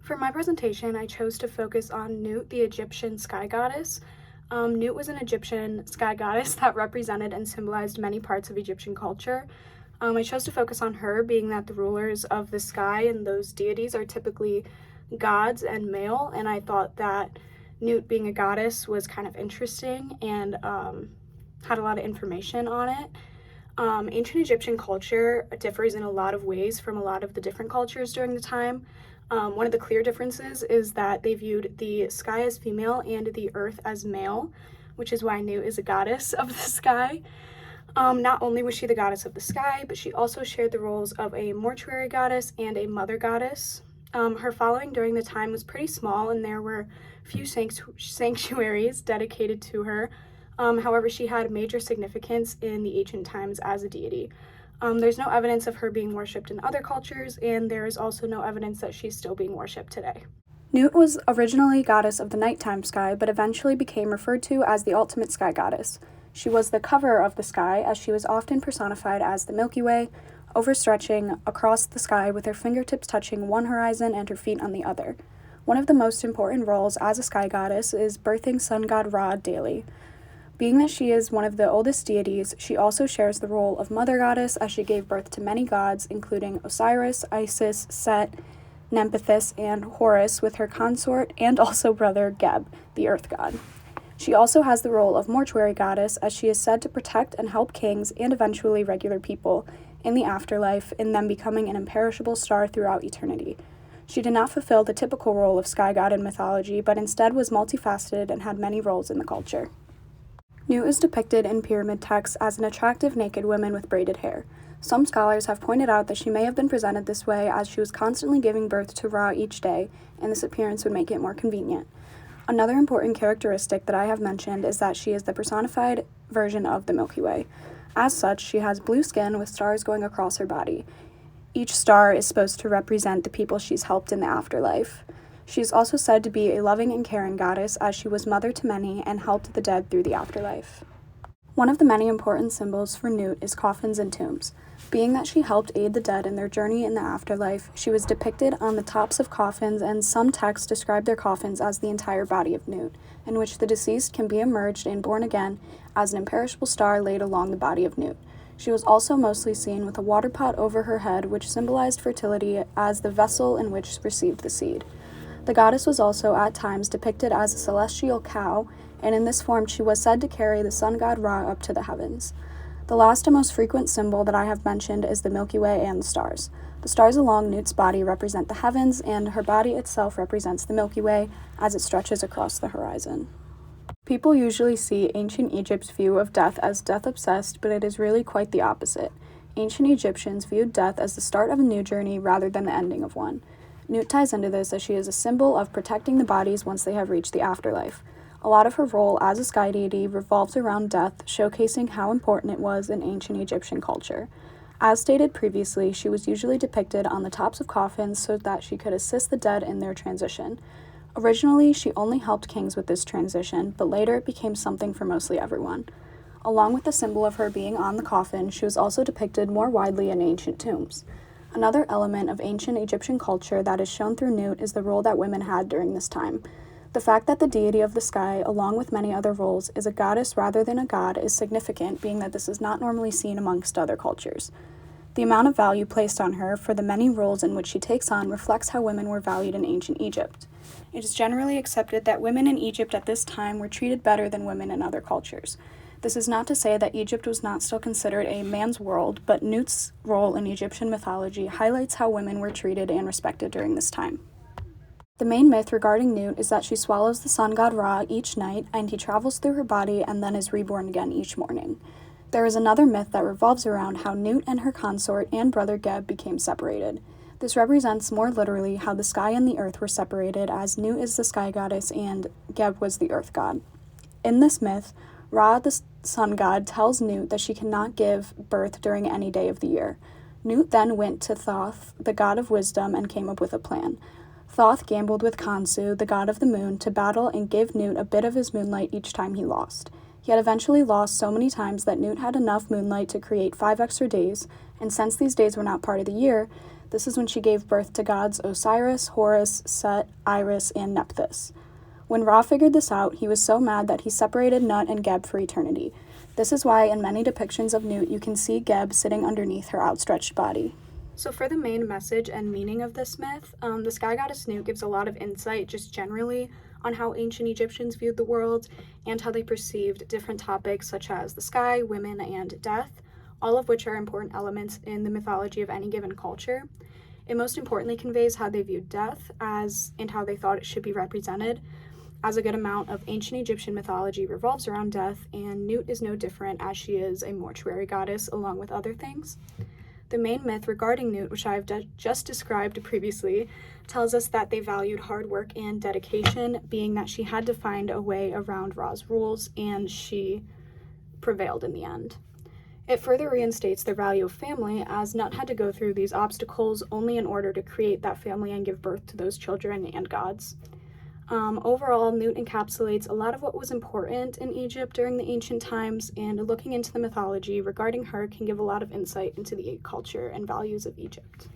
For my presentation, I chose to focus on Nut, the Egyptian sky goddess. Nut was an Egyptian sky goddess that represented and symbolized many parts of Egyptian culture. I chose to focus on her, being that the rulers of the sky and those deities are typically gods and male, and I thought that Nut being a goddess was kind of interesting and had a lot of information on it. Ancient Egyptian culture differs in a lot of ways from a lot of the different cultures during the time. One of the clear differences is that they viewed the sky as female and the earth as male, which is why Nut is a goddess of the sky. Not only was she the goddess of the sky, but she also shared the roles of a mortuary goddess and a mother goddess. Her following during the time was pretty small, and there were few sanctuaries dedicated to her. However, she had major significance in the ancient times as a deity. There's no evidence of her being worshipped in other cultures, and there is also no evidence that she's still being worshipped today. Nut was originally goddess of the nighttime sky, but eventually became referred to as the ultimate sky goddess. She was the cover of the sky, as she was often personified as the Milky Way, overstretching across the sky with her fingertips touching one horizon and her feet on the other. One of the most important roles as a sky goddess is birthing sun god Ra daily. Being that she is one of the oldest deities, she also shares the role of mother goddess as she gave birth to many gods, including Osiris, Isis, Set, Nephthys, and Horus, with her consort and also brother Geb, the earth god. She also has the role of mortuary goddess, as she is said to protect and help kings and eventually regular people in the afterlife, in them becoming an imperishable star throughout eternity. She did not fulfill the typical role of sky god in mythology, but instead was multifaceted and had many roles in the culture. Nut is depicted in pyramid texts as an attractive naked woman with braided hair. Some scholars have pointed out that she may have been presented this way as she was constantly giving birth to Ra each day, and this appearance would make it more convenient. Another important characteristic that I have mentioned is that she is the personified version of the Milky Way. As such, she has blue skin with stars going across her body. Each star is supposed to represent the people she's helped in the afterlife. She is also said to be a loving and caring goddess, as she was mother to many and helped the dead through the afterlife. One of the many important symbols for Nut is coffins and tombs. Being that she helped aid the dead in their journey in the afterlife, she was depicted on the tops of coffins, and some texts describe their coffins as the entire body of Nut, in which the deceased can be emerged and born again as an imperishable star laid along the body of Nut. She was also mostly seen with a water pot over her head, which symbolized fertility as the vessel in which received the seed. The goddess was also at times depicted as a celestial cow, and in this form she was said to carry the sun god Ra up to the heavens. The last and most frequent symbol that I have mentioned is the Milky Way and the stars. The stars along Nut's body represent the heavens, and her body itself represents the Milky Way as it stretches across the horizon. People usually see ancient Egypt's view of death as death-obsessed, but it is really quite the opposite. Ancient Egyptians viewed death as the start of a new journey rather than the ending of one. Nut ties into this as she is a symbol of protecting the bodies once they have reached the afterlife. A lot of her role as a sky deity revolves around death, showcasing how important it was in ancient Egyptian culture. As stated previously, she was usually depicted on the tops of coffins so that she could assist the dead in their transition. Originally, she only helped kings with this transition, but later it became something for mostly everyone. Along with the symbol of her being on the coffin, she was also depicted more widely in ancient tombs. Another element of ancient Egyptian culture that is shown through Nut is the role that women had during this time. The fact that the deity of the sky, along with many other roles, is a goddess rather than a god is significant, being that this is not normally seen amongst other cultures. The amount of value placed on her for the many roles in which she takes on reflects how women were valued in ancient Egypt. It is generally accepted that women in Egypt at this time were treated better than women in other cultures. This is not to say that Egypt was not still considered a man's world, but Nut's role in Egyptian mythology highlights how women were treated and respected during this time. The main myth regarding Nut is that she swallows the sun god Ra each night, and he travels through her body and then is reborn again each morning. There is another myth that revolves around how Nut and her consort and brother Geb became separated. This represents more literally how the sky and the earth were separated, as Nut is the sky goddess and Geb was the earth god. In this myth, Ra, the sun god, tells Nut that she cannot give birth during any day of the year. Nut then went to Thoth, the god of wisdom, and came up with a plan. Thoth gambled with Khonsu, the god of the moon, to battle and give Nut a bit of his moonlight each time he lost. He had eventually lost so many times that Nut had enough moonlight to create 5 extra days, and since these days were not part of the year, This is when she gave birth to gods Osiris, Horus, Set, Iris, and Nephthys. When Ra figured this out, he was so mad that he separated Nut and Geb for eternity. This is why in many depictions of Nut, you can see Geb sitting underneath her outstretched body. So for the main message and meaning of this myth, the sky goddess Nut gives a lot of insight just generally on how ancient Egyptians viewed the world and how they perceived different topics such as the sky, women, and death, all of which are important elements in the mythology of any given culture. It most importantly conveys how they viewed death and how they thought it should be represented, as a good amount of ancient Egyptian mythology revolves around death, and Nut is no different, as she is a mortuary goddess along with other things. The main myth regarding Nut, which I have just described previously, tells us that they valued hard work and dedication, being that she had to find a way around Ra's rules, and she prevailed in the end. It further reinstates the value of family, as Nut had to go through these obstacles only in order to create that family and give birth to those children and gods. Overall, Nut encapsulates a lot of what was important in Egypt during the ancient times, and looking into the mythology regarding her can give a lot of insight into the culture and values of Egypt.